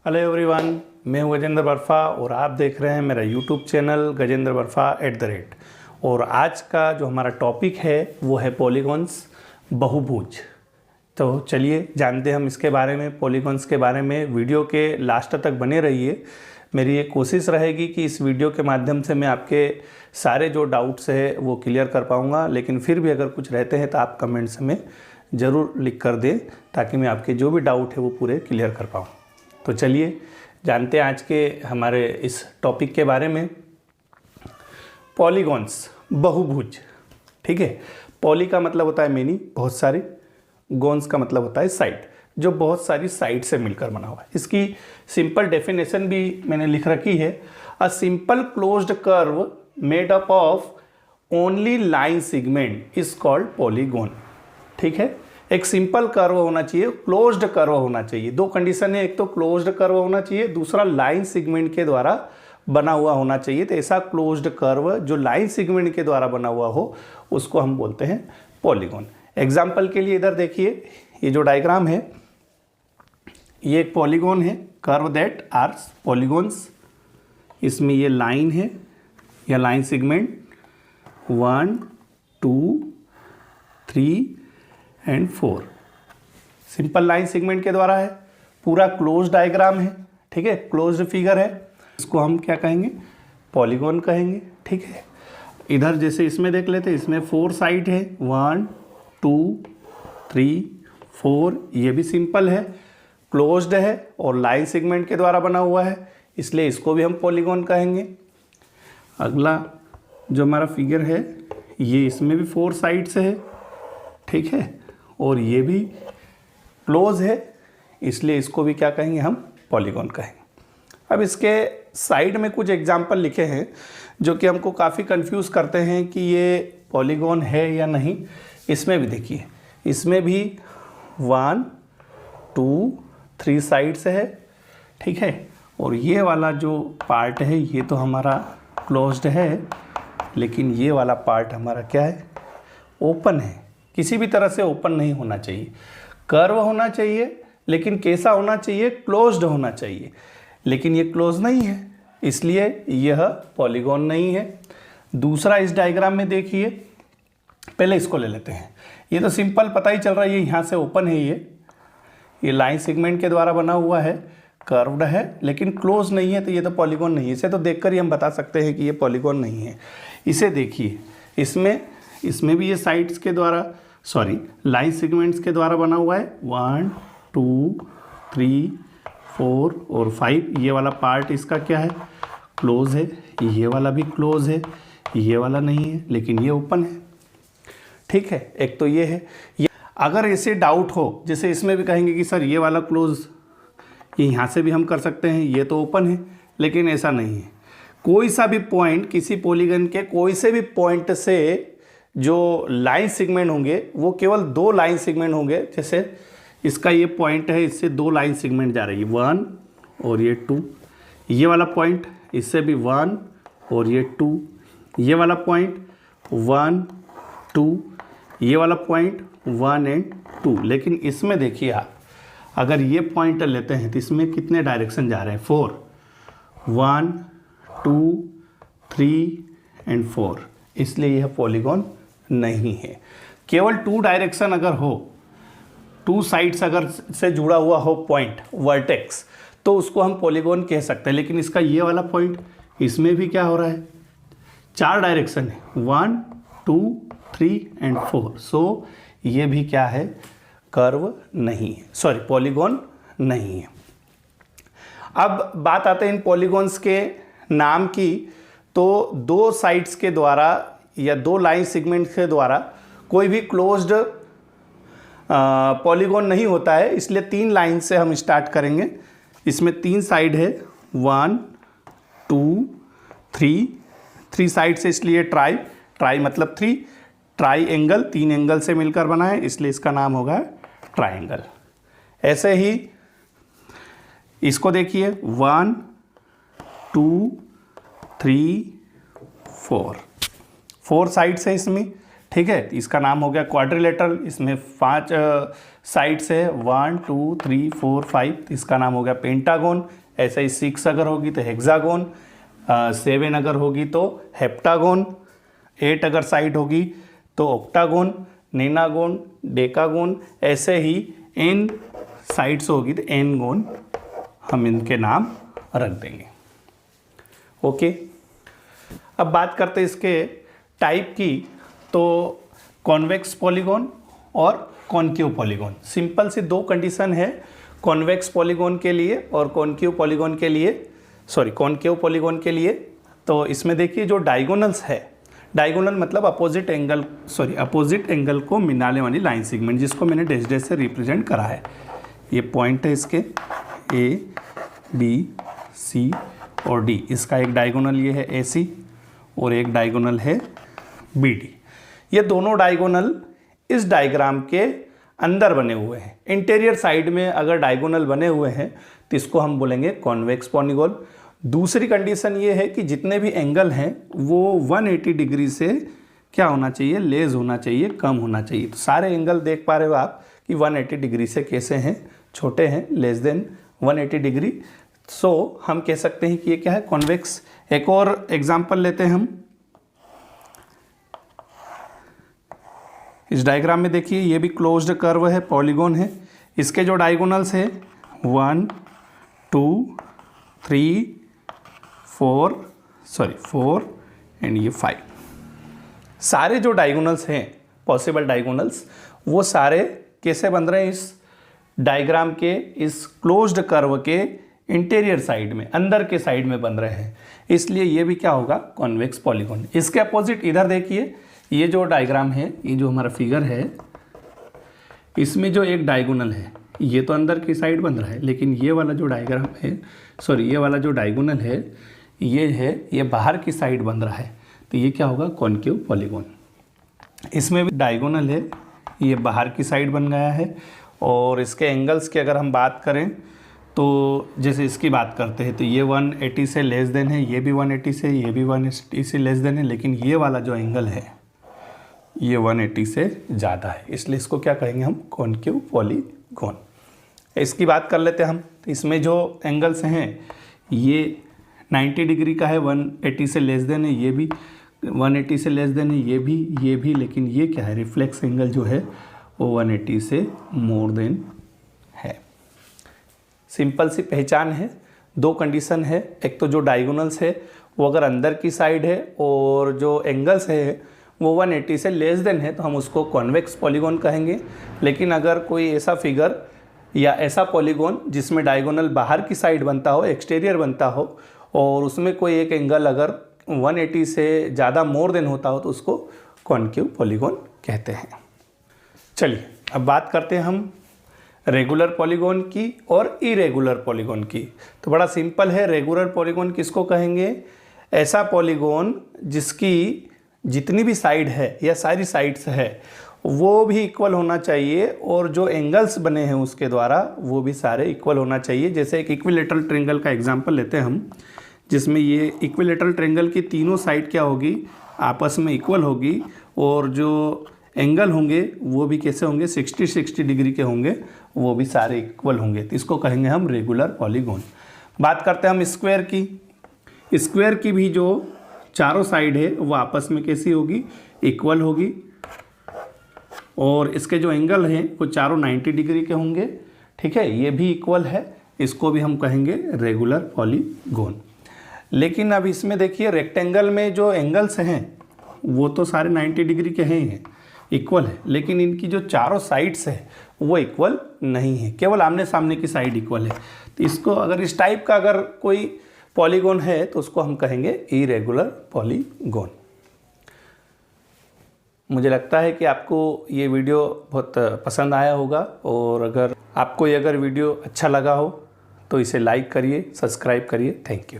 Hello everyone, मैं हूं गजेंद्र बर्फा और आप देख रहे हैं मेरा यूट्यूब चैनल गजेंद्र बर्फा @ और आज का जो हमारा टॉपिक है वो है पॉलीगॉन्स, बहुभुज। तो चलिए जानते हैं हम इसके बारे में, पॉलीगॉन्स के बारे में। वीडियो के लास्ट तक बने रहिए। मेरी ये कोशिश रहेगी कि इस वीडियो के माध्यम से मैं आपके सारे जो डाउट्स है वो क्लियर कर पाऊँगा, लेकिन फिर भी अगर कुछ रहते हैं तो आप कमेंट्स में ज़रूर लिख कर दें ताकि मैं आपके जो भी डाउट है वो पूरे क्लियर कर पाऊँ। तो चलिए जानते हैं आज के हमारे इस टॉपिक के बारे में। पॉलीगॉन्स, बहुभुज। ठीक है, पॉली का मतलब होता है मेनी, बहुत सारी। गॉन्स का मतलब होता है साइड, जो बहुत सारी साइड से मिलकर बना हुआ है। इसकी सिंपल डेफिनेशन भी मैंने लिख रखी है। A simple closed curve made up of only line segment is called polygon. ठीक है, एक सिंपल कर्व होना चाहिए, क्लोज्ड कर्व होना चाहिए। दो कंडीशन है, एक तो क्लोज्ड कर्व होना चाहिए, दूसरा लाइन सेगमेंट के द्वारा बना हुआ होना चाहिए। तो ऐसा क्लोज्ड कर्व जो लाइन सेगमेंट के द्वारा बना हुआ हो उसको हम बोलते हैं पॉलीगॉन। एग्जाम्पल के लिए इधर देखिए, ये जो डायग्राम है ये एक पॉलीगॉन है, कर्व दैट आर पॉलीगॉन्स। इसमें ये लाइन है या line segment 1 2 3 and 4 simple line segment के द्वारा है। पूरा क्लोज डायग्राम है। ठीक है, क्लोज्ड फिगर है, इसको हम क्या कहेंगे? पॉलीगॉन कहेंगे। ठीक है, इधर जैसे इसमें देख लेते हैं, इसमें 4 साइड है, 1 2 3 4। ये भी सिंपल है, क्लोज्ड है और लाइन सेगमेंट के द्वारा बना हुआ है, इसलिए इसको भी हम पॉलीगॉन कहेंगे। अगला जो हमारा फिगर है ये, इसमें भी 4 साइड्स है। ठीक है, और ये भी क्लोज है, इसलिए इसको भी क्या कहेंगे? हम पॉलीगॉन कहेंगे। अब इसके साइड में कुछ एग्जाम्पल लिखे हैं जो कि हमको काफ़ी कंफ्यूज करते हैं कि ये पॉलीगॉन है या नहीं। इसमें भी देखिए, इसमें भी 1 2 3 साइड्स है। ठीक है, और ये वाला जो पार्ट है ये तो हमारा क्लोज्ड है, लेकिन ये वाला पार्ट हमारा क्या है? ओपन है। किसी भी तरह से ओपन नहीं होना चाहिए, कर्व होना चाहिए, लेकिन कैसा होना चाहिए? क्लोज्ड होना चाहिए। लेकिन ये क्लोज नहीं है, इसलिए यह पॉलीगॉन नहीं है। दूसरा इस डायग्राम में देखिए, पहले इसको ले लेते हैं। ये तो सिंपल पता ही चल रहा है, ये यहाँ से ओपन है, ये लाइन सेगमेंट के द्वारा बना हुआ है, कर्व्ड है, लेकिन क्लोज नहीं है, तो ये तो पॉलीगॉन नहीं है। इसे तो देखकर ही हम बता सकते हैं कि ये पॉलीगॉन नहीं है। इसे देखिए, इसमें भी ये साइड्स के द्वारा, लाइन सेगमेंट्स के द्वारा बना हुआ है। 1 2 3 4 और 5। ये वाला पार्ट इसका क्या है? क्लोज है। ये वाला भी क्लोज है, ये वाला नहीं है, लेकिन ये ओपन है। ठीक है, एक तो ये है। अगर ऐसे डाउट हो, जैसे इसमें भी कहेंगे कि सर ये वाला क्लोज, ये यहाँ से भी हम कर सकते हैं, ये तो ओपन है, लेकिन ऐसा नहीं है। कोई सा भी पॉइंट, किसी पॉलीगन के कोई से भी पॉइंट से जो लाइन सेगमेंट होंगे वो केवल 2 लाइन सेगमेंट होंगे। जैसे इसका ये पॉइंट है, इससे 2 लाइन सेगमेंट जा रही है, 1 और ये 2। ये वाला पॉइंट, इससे भी 1 और ये 2। ये वाला पॉइंट 1 2, ये वाला पॉइंट 1 एंड 2। लेकिन इसमें देखिए आप, अगर ये पॉइंट लेते हैं तो इसमें कितने डायरेक्शन जा रहे हैं? 4, 1 2 3 एंड 4, इसलिए यह पॉलीगॉन नहीं है। केवल 2 डायरेक्शन अगर हो, 2 साइड्स अगर से जुड़ा हुआ हो पॉइंट, वर्टेक्स, तो उसको हम पॉलीगॉन कह सकते हैं। लेकिन इसका ये वाला पॉइंट, इसमें भी क्या हो रहा है? 4 डायरेक्शन है, 1 2 3 एंड 4। सो ये भी क्या है? कर्व नहीं है, पॉलीगॉन नहीं है। अब बात आते हैं इन पॉलीगॉन्स के नाम की। तो 2 साइड्स के द्वारा या 2 लाइन सेगमेंट्स के द्वारा कोई भी क्लोज्ड पॉलीगॉन नहीं होता है, इसलिए 3 लाइन से हम स्टार्ट करेंगे। इसमें 3 साइड है, 1 2 3 साइड से, इसलिए ट्राई मतलब 3। ट्राई एंगल 3 एंगल से मिलकर बना है, इसलिए इसका नाम होगा ट्राइंगल। ऐसे ही इसको देखिए, 1 2 3 4 साइड्स है इसमें, ठीक है, इसका नाम हो गया क्वाड्रिलेटरल, इसमें 5 साइड्स है, 1 2 3 4 5, इसका नाम हो गया पेंटागोन। ऐसे ही 6 अगर होगी तो हेक्सागोन, 7 अगर होगी तो हेप्टागोन, 8 अगर साइड होगी तो ऑक्टागोन, नेनागोन, डेकागोन, ऐसे ही n साइड्स होगी तो एनगोन, हम इनके नाम रख देंगे। ओके, अब बात करते हैं इसके टाइप की। तो कॉन्वेक्स पॉलीगॉन और कॉन्केव पॉलीगॉन, सिंपल सी 2 कंडीशन है कॉन्वेक्स पॉलीगॉन के लिए और कॉन्केव पॉलीगॉन के लिए, कॉन्केव पॉलीगॉन के लिए। तो इसमें देखिए जो डायगोनल्स है, डायगोनल मतलब अपोजिट एंगल को मिलाने वाली लाइन सेगमेंट, जिसको मैंने डैश डैश से रिप्रेजेंट करा है। ये पॉइंट है इसके A B C और D, इसका एक डायगोनल ये है AC और एक डायगोनल है BD। ये दोनों डायगोनल इस डायग्राम के अंदर बने हुए हैं। इंटीरियर साइड में अगर डायगोनल बने हुए हैं तो इसको हम बोलेंगे कॉन्वेक्स पॉलीगॉन। दूसरी कंडीशन ये है कि जितने भी एंगल हैं वो 180 डिग्री से क्या होना चाहिए, लेस होना चाहिए, कम होना चाहिए। तो सारे एंगल देख पा रहे हो आप कि 180 डिग्री से कैसे हैं, छोटे हैं, लेस देन 180 डिग्री। सो हम कह सकते हैं कि ये क्या है, कॉन्वेक्स। एक और एग्जांपल लेते हैं हम। इस डायग्राम में देखिए ये भी क्लोज्ड कर्व है, पॉलीगॉन है। इसके जो डायगोनल्स है 1 2 3 4 एंड ये 5, सारे जो डायगोनल्स हैं पॉसिबल डायगोनल्स, वो सारे कैसे बन रहे हैं, इस डायग्राम के इस क्लोज्ड कर्व के इंटीरियर साइड में, अंदर के साइड में बन रहे हैं। इसलिए ये भी क्या होगा, कॉन्वेक्स पॉलीगॉन। इसके अपोजिट इधर देखिए, ये जो डायग्राम है, ये जो हमारा फिगर है, इसमें जो एक डायगोनल है ये तो अंदर की साइड बन रहा है, लेकिन ये वाला जो डायग्राम है, ये वाला जो डायगोनल है ये बाहर की साइड बन रहा है। तो ये क्या होगा, कॉन्केव पॉलीगॉन। इसमें भी डायगोनल है, ये बाहर की साइड बन गया है। और इसके एंगल्स की अगर हम बात करें तो जैसे इसकी बात करते हैं तो ये 180 से लेस देन है, ये भी 180 से, ये भी 180 से लेस देन है, लेकिन ये वाला जो एंगल है ये 180 से ज़्यादा है, इसलिए इसको क्या कहेंगे हम, कॉन्केव पॉलीगॉन। इसकी बात कर लेते हैं हम। तो इसमें जो एंगल्स हैं ये 90 डिग्री का है, 180 से लेस देन है, ये भी 180 से लेस देन है, ये भी, लेकिन ये क्या है, रिफ्लेक्स एंगल जो है वो 180 से मोर देन है। सिंपल सी पहचान है। 2 कंडीशन है, एक तो जो डायगोनल्स है वो अगर अंदर की साइड है और जो एंगल्स है वो 180 से लेस देन है तो हम उसको कॉन्वेक्स पॉलीगॉन कहेंगे। लेकिन अगर कोई ऐसा फिगर या ऐसा पॉलीगॉन जिसमें डायगोनल बाहर की साइड बनता हो, एक्सटीरियर बनता हो, और उसमें कोई एक एंगल अगर 180 से ज़्यादा मोर देन होता हो तो उसको कॉन्केव पॉलीगॉन कहते हैं। चलिए अब बात करते हैं हम रेगुलर पॉलीगॉन की और इरेगुलर पॉलीगॉन की। तो बड़ा सिंपल है, रेगुलर पॉलीगॉन किसको कहेंगे, ऐसा पॉलीगॉन जिसकी जितनी भी साइड है या सारी साइड्स है वो भी इक्वल होना चाहिए और जो एंगल्स बने हैं उसके द्वारा वो भी सारे इक्वल होना चाहिए। जैसे एक इक्विलेटरल ट्रायंगल का एग्जांपल लेते हैं हम, जिसमें ये इक्विलेटरल ट्रायंगल की तीनों साइड क्या होगी, आपस में इक्वल होगी, और जो एंगल होंगे वो भी कैसे होंगे, 60 डिग्री के होंगे, वो भी सारे इक्वल होंगे। तो इसको कहेंगे हम रेगुलर पॉलीगॉन। बात करते हैं हम स्क्वायर की। स्क्वायर की भी जो चारों साइड है वो आपस में कैसी होगी, इक्वल होगी, और इसके जो एंगल हैं वो चारों 90 डिग्री के होंगे। ठीक है, ये भी इक्वल है, इसको भी हम कहेंगे रेगुलर पॉलीगॉन। लेकिन अब इसमें देखिए रेक्टेंगल में जो एंगल्स हैं वो तो सारे 90 डिग्री के हैं, इक्वल है, लेकिन इनकी जो चारों साइड्स है वो इक्वल नहीं है, केवल आमने सामने की साइड इक्वल है। तो इसको अगर इस टाइप का अगर कोई पॉलीगॉन है तो उसको हम कहेंगे इरेगुलर पॉलीगॉन। मुझे लगता है कि आपको ये वीडियो बहुत पसंद आया होगा, और अगर आपको ये वीडियो अच्छा लगा हो तो इसे लाइक करिए, सब्सक्राइब करिए। Thank you.